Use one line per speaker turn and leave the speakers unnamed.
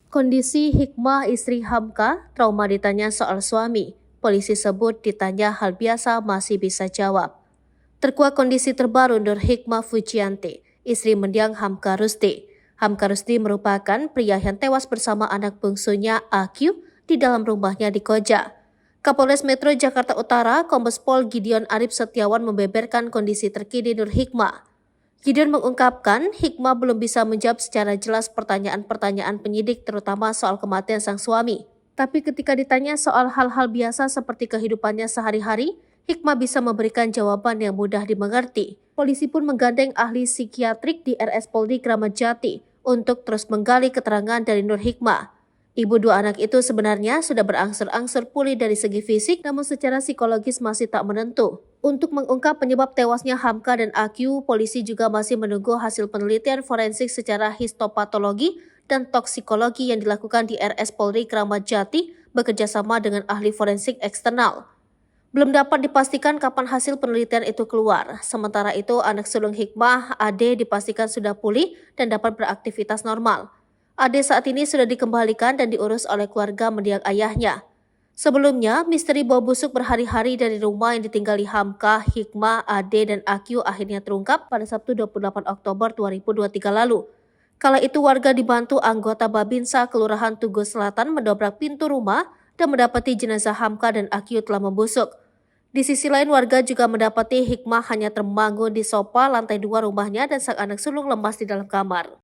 Kondisi Hikmah istri Hamka, trauma ditanya soal suami. Polisi sebut ditanya hal biasa masih bisa jawab. Terkuak kondisi terbaru Nur Hikmah Fujianti, istri mendiang Hamka Rusdi. Hamka Rusdi merupakan pria yang tewas bersama anak bungsunya AQ di dalam rumahnya di Koja. Kapolres Metro Jakarta Utara, Kombes Pol Gideon Arif Setiawan membeberkan kondisi terkini Nur Hikmah. Gideon mengungkapkan Hikmah belum bisa menjawab secara jelas pertanyaan-pertanyaan penyidik terutama soal kematian sang suami. Tapi ketika ditanya soal hal-hal biasa seperti kehidupannya sehari-hari, Hikmah bisa memberikan jawaban yang mudah dimengerti. Polisi pun menggandeng ahli psikiatrik di RS Polri Kramat Jati untuk terus menggali keterangan dari Nur Hikmah. Ibu dua anak itu sebenarnya sudah berangsur-angsur pulih dari segi fisik, namun secara psikologis masih tak menentu. Untuk mengungkap penyebab tewasnya Hamka dan AQ, polisi juga masih menunggu hasil penelitian forensik secara histopatologi dan toksikologi yang dilakukan di RS Polri Kramat Jati bekerjasama dengan ahli forensik eksternal. Belum dapat dipastikan kapan hasil penelitian itu keluar. Sementara itu, anak sulung Hikmah, Ade, dipastikan sudah pulih dan dapat beraktivitas normal. Ade saat ini sudah dikembalikan dan diurus oleh keluarga mendiang ayahnya. Sebelumnya, misteri bau busuk berhari-hari dari rumah yang ditinggali Hamka, Hikmah, Ade, dan AQ akhirnya terungkap pada Sabtu 28 Oktober 2023 lalu. Kala itu warga dibantu anggota Babinsa Kelurahan Tugu Selatan mendobrak pintu rumah dan mendapati jenazah Hamka dan AQ telah membusuk. Di sisi lain, warga juga mendapati Hikmah hanya termangun di sofa lantai 2 rumahnya dan sang anak sulung lemas di dalam kamar.